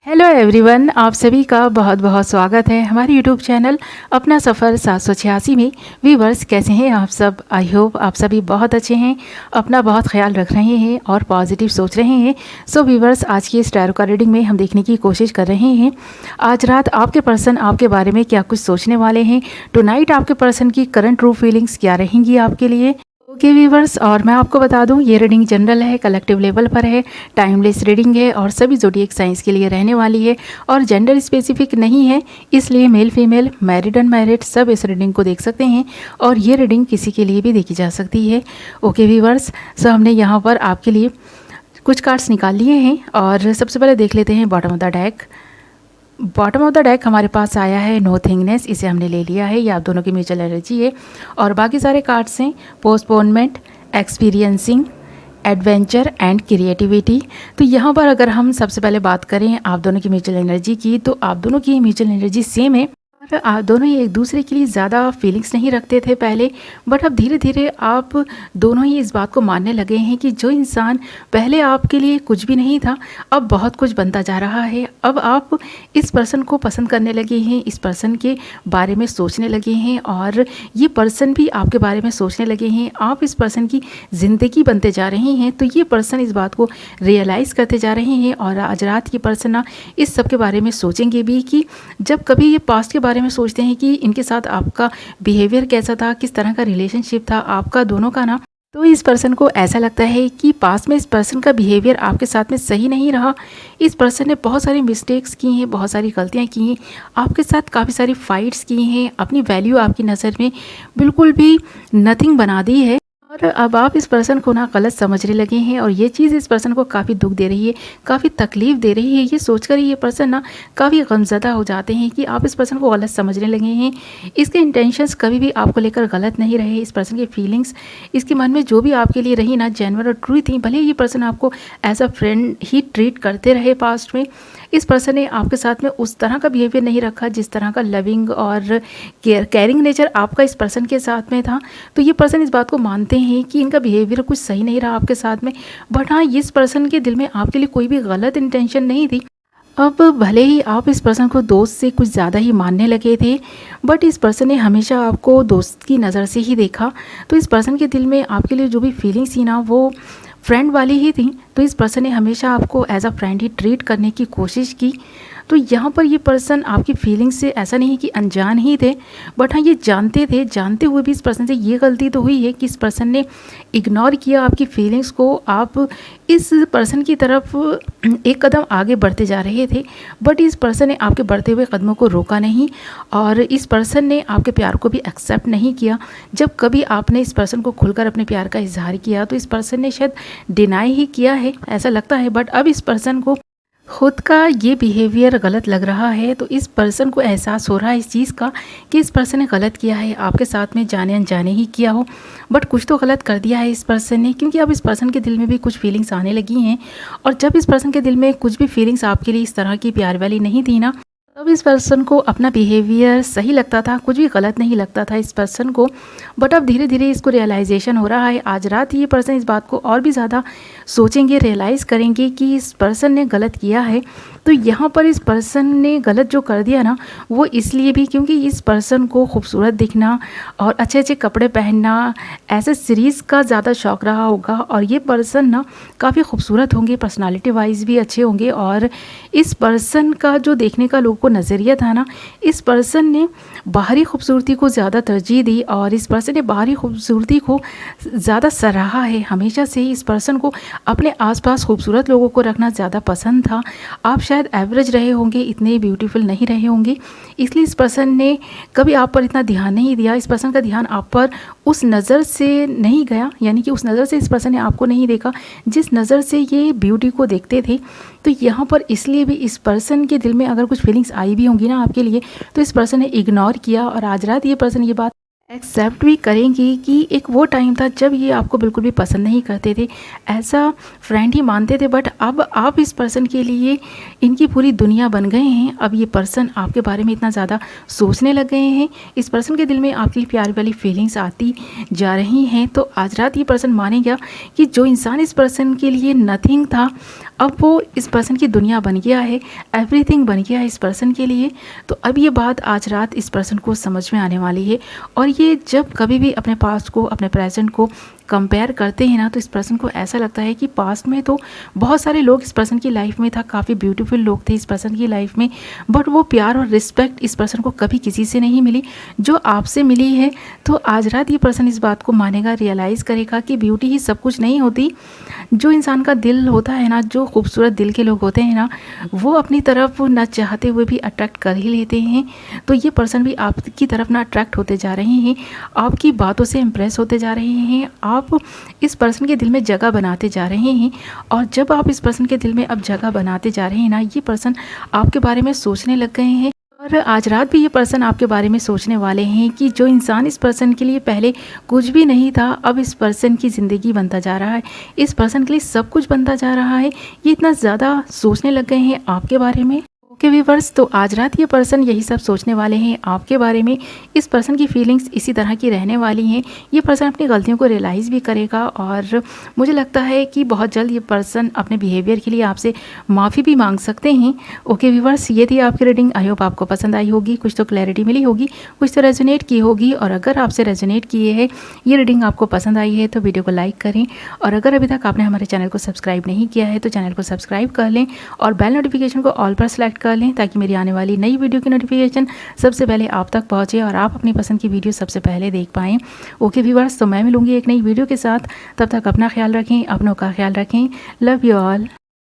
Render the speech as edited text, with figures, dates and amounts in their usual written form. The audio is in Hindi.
हेलो एवरीवन, आप सभी का बहुत बहुत स्वागत है हमारे यूट्यूब चैनल अपना सफ़र 786 में। व्यूवर्स, कैसे हैं आप सब? आई होप आप सभी बहुत अच्छे हैं, अपना बहुत ख्याल रख रहे हैं और पॉजिटिव सोच रहे हैं। सो व्यूवर्स, आज की इस टैरो कार्ड रीडिंग में हम देखने की कोशिश कर रहे हैं आज रात आपके पर्सन आपके बारे में क्या कुछ सोचने वाले हैं। टुनाइट आपके पर्सन की करंट ट्रू फीलिंग्स क्या रहेंगी आपके लिए। ओके व्यूवर्स, और मैं आपको बता दूं, ये रीडिंग जनरल है, कलेक्टिव लेवल पर है, टाइमलेस रीडिंग है और सभी ज़ोडिएक साइंस के लिए रहने वाली है और जेंडर स्पेसिफिक नहीं है। इसलिए मेल फीमेल, मैरिड अनमैरिड सब इस रीडिंग को देख सकते हैं और ये रीडिंग किसी के लिए भी देखी जा सकती है। ओके व्यूवर्स, सो हमने यहाँ पर आपके लिए कुछ कार्ड्स निकाल लिए हैं और सबसे पहले देख लेते हैं bottom of the deck. Bottom of the deck हमारे पास आया है नो थिंगनेस, इसे हमने ले लिया है, ये आप दोनों की म्यूचुअल एनर्जी है। और बाकी सारे कार्ड्स हैं postponement, experiencing, adventure and creativity. तो यहाँ पर अगर हम सबसे पहले बात करें आप दोनों की म्यूचुअल एनर्जी की, तो आप दोनों की म्यूचुअल एनर्जी सेम है। आप दोनों ही एक दूसरे के लिए ज़्यादा फीलिंग्स नहीं रखते थे पहले, बट अब धीरे धीरे आप दोनों ही इस बात को मानने लगे हैं कि जो इंसान पहले आपके लिए कुछ भी नहीं था अब बहुत कुछ बनता जा रहा है। अब आप इस पर्सन को पसंद करने लगे हैं, इस पर्सन के बारे में सोचने लगे हैं और ये पर्सन भी आपके बारे में सोचने लगे हैं। आप इस पर्सन की ज़िंदगी बनते जा रहे हैं, तो ये पर्सन इस बात को रियलाइज़ करते जा रहे हैं और आज रात ये पर्सन ना इस सब के बारे में सोचेंगे भी कि जब कभी ये पास्ट के बारे में सोचते हैं कि इनके साथ आपका बिहेवियर कैसा था, किस तरह का रिलेशनशिप था आपका दोनों का ना, तो इस पर्सन को ऐसा लगता है कि पास्ट में इस पर्सन का बिहेवियर आपके साथ में सही नहीं रहा। इस पर्सन ने बहुत सारी मिस्टेक्स की हैं, बहुत सारी गलतियां की हैं, आपके साथ काफ़ी सारी फाइट्स की हैं, अपनी वैल्यू आपकी नज़र में बिल्कुल भी नथिंग बना दी है और अब आप इस पर्सन को ना गलत समझने लगे हैं और ये चीज़ इस पर्सन को काफ़ी दुख दे रही है, काफ़ी तकलीफ़ दे रही है। ये सोचकर ये पर्सन ना काफ़ी गमज़दा हो जाते हैं कि आप इस पर्सन को गलत समझने लगे हैं। इसके इंटेंशंस कभी भी आपको लेकर गलत नहीं रहे। इस पर्सन की फीलिंग्स इसके मन में जो भी आपके लिए रही ना, जेन्युइन और ट्रू थी। भले ये पर्सन आपको एज अ फ्रेंड ही ट्रीट करते रहे पास्ट में, इस पर्सन ने आपके साथ में उस तरह का बिहेवियर नहीं रखा जिस तरह का लविंग और केयरिंग नेचर आपका इस पर्सन के साथ में था। तो ये पर्सन इस बात को मानते हैं कि इनका बिहेवियर कुछ सही नहीं रहा आपके साथ में, बट हाँ, इस पर्सन के दिल में आपके लिए कोई भी गलत इंटेंशन नहीं थी। अब भले ही आप इस पर्सन को दोस्त से कुछ ज़्यादा ही मानने लगे थे, बट इस पर्सन ने हमेशा आपको दोस्त की नज़र से ही देखा। तो इस पर्सन के दिल में आपके लिए जो भी फीलिंग्स थी ना, वो फ्रेंड वाली ही थी। तो इस पर्सन ने हमेशा आपको एज अ फ्रेंड ही ट्रीट करने की कोशिश की। तो यहाँ पर ये पर्सन आपकी फीलिंग्स से ऐसा नहीं कि अनजान ही थे, बट हाँ, ये जानते थे। जानते हुए भी इस पर्सन से ये गलती तो हुई है कि इस पर्सन ने इग्नोर किया आपकी फीलिंग्स को। आप इस पर्सन की तरफ एक कदम आगे बढ़ते जा रहे थे, बट इस पर्सन ने आपके बढ़ते हुए कदमों को रोका नहीं और इस पर्सन ने आपके प्यार को भी एक्सेप्ट नहीं किया। जब कभी आपने इस पर्सन को खुलकर अपने प्यार का इजहार किया तो इस पर्सन ने शायद डिनाई ही किया है, ऐसा लगता है। बट अब इस पर्सन को खुद का ये बिहेवियर गलत लग रहा है, तो इस पर्सन को एहसास हो रहा है इस चीज़ का कि इस पर्सन ने गलत किया है, आपके साथ में जाने अनजाने ही किया हो, बट कुछ तो गलत कर दिया है इस पर्सन ने। क्योंकि अब इस पर्सन के दिल में भी कुछ फीलिंग्स आने लगी हैं और जब इस पर्सन के दिल में कुछ भी फीलिंग्स आपके लिए इस तरह की प्यार वाली नहीं थी ना, तब इस पर्सन को अपना बिहेवियर सही लगता था, कुछ भी गलत नहीं लगता था इस पर्सन को। बट अब धीरे धीरे इसको रियलाइजेशन हो रहा है। आज रात ये पर्सन इस बात को और भी ज़्यादा सोचेंगे, रियलाइज़ करेंगे कि इस पर्सन ने गलत किया है। तो यहाँ पर इस पर्सन ने गलत जो कर दिया ना, वो इसलिए भी क्योंकि इस पर्सन को खूबसूरत दिखना और अच्छे अच्छे कपड़े पहनना, ऐसे सीरीज़ का ज़्यादा शौक़ रहा होगा और ये पर्सन ना काफ़ी खूबसूरत होंगे, पर्सनालिटी वाइज भी अच्छे होंगे और इस पर्सन का जो देखने का लोगों को नज़रिया था ना, इस पर्सन ने बाहरी खूबसूरती को ज़्यादा तरजीह दी और इस पर्सन ने बाहरी खूबसूरती को ज़्यादा सराहा है। हमेशा से ही इस पर्सन को अपने आसपास खूबसूरत लोगों को रखना ज़्यादा पसंद था। आप शायद एवरेज रहे होंगे, इतने ब्यूटीफुल नहीं रहे होंगे, इसलिए इस पर्सन ने कभी आप पर इतना ध्यान नहीं दिया। इस पर्सन का ध्यान आप पर उस नज़र से नहीं गया, यानी कि उस नज़र से इस पर्सन ने आपको नहीं देखा जिस नज़र से ये ब्यूटी को देखते थे। तो यहाँ पर इसलिए भी इस पर्सन के दिल में अगर कुछ फीलिंग्स आई भी होंगी ना आपके लिए, तो इस पर्सन ने इग्नोर किया और आज रात ये पर्सन ये बात एक्सेप्ट भी करेंगी कि एक वो टाइम था जब ये आपको बिल्कुल भी पसंद नहीं करते थे, ऐसा फ्रेंड ही मानते थे, बट अब आप इस पर्सन के लिए इनकी पूरी दुनिया बन गए हैं। अब ये पर्सन आपके बारे में इतना ज़्यादा सोचने लग गए हैं, इस पर्सन के दिल में आपकी प्यार वाली फीलिंग्स आती जा रही हैं। तो आज रात ये पर्सन मानेगा कि जो इंसान इस पर्सन के लिए नथिंग था, अब वो इस पर्सन की दुनिया बन गया है, एवरीथिंग बन गया है इस पर्सन के लिए। तो अब ये बात आज रात इस पर्सन को समझ में आने वाली है। और ये जब कभी भी अपने पास्ट को, अपने प्रेजेंट को कंपेयर करते हैं ना, तो इस पर्सन को ऐसा लगता है कि पास्ट में तो बहुत सारे लोग इस पर्सन की लाइफ में था, काफ़ी ब्यूटीफुल लोग थे इस पर्सन की लाइफ में, बट वो प्यार और रिस्पेक्ट इस पर्सन को कभी किसी से नहीं मिली जो आपसे मिली है। तो आज रात ये पर्सन इस बात को मानेगा, रियलाइज़ करेगा कि ब्यूटी ही सब कुछ नहीं होती। जो इंसान का दिल होता है ना, जो खूबसूरत दिल के लोग होते हैं ना, वो अपनी तरफ ना चाहते हुए भी अट्रैक्ट कर ही लेते हैं। तो ये पर्सन भी आपकी तरफ ना अट्रैक्ट होते जा रहे हैं, आपकी बातों से इम्प्रेस होते जा रहे हैं, आप इस पर्सन के दिल में जगह बनाते जा रहे हैं। और जब आप इस पर्सन के दिल में अब जगह बनाते जा रहे हैं ना, ये पर्सन आपके बारे में सोचने लग गए हैं। और आज रात भी ये पर्सन आपके बारे में सोचने वाले हैं कि जो इंसान इस पर्सन के लिए पहले कुछ भी नहीं था, अब इस पर्सन की ज़िंदगी बनता जा रहा है, इस पर्सन के लिए सब कुछ बनता जा रहा है। ये इतना ज़्यादा सोचने लग गए हैं आपके बारे में। ओके व्यूअर्स, तो आज रात ये पर्सन यही सब सोचने वाले हैं आपके बारे में। इस पर्सन की फीलिंग्स इसी तरह की रहने वाली हैं। ये पर्सन अपनी गलतियों को रियलाइज़ भी करेगा और मुझे लगता है कि बहुत जल्द ये पर्सन अपने बिहेवियर के लिए आपसे माफ़ी भी मांग सकते हैं। ओके व्यूअर्स, ये थी आपकी रीडिंग। आई होप आपको पसंद आई होगी, कुछ तो क्लैरिटी मिली होगी, कुछ तो रेजोनेट की होगी। और अगर आपसे रेजोनेट किए है, ये रीडिंग आपको पसंद आई है, तो वीडियो को लाइक करें। और अगर अभी तक आपने हमारे चैनल को सब्सक्राइब नहीं किया है, तो चैनल को सब्सक्राइब कर लें और बेल नोटिफिकेशन को ऑल पर सेलेक्ट कर लें, ताकि मेरी आने वाली नई वीडियो की नोटिफिकेशन सबसे पहले आप तक पहुंचे और आप अपनी पसंद की वीडियो सबसे पहले देख पाएँ। ओके व्यूअर्स, तो मैं मिलूंगी एक नई वीडियो के साथ। तब तक अपना ख्याल रखें, अपनों का ख्याल रखें। Love you all.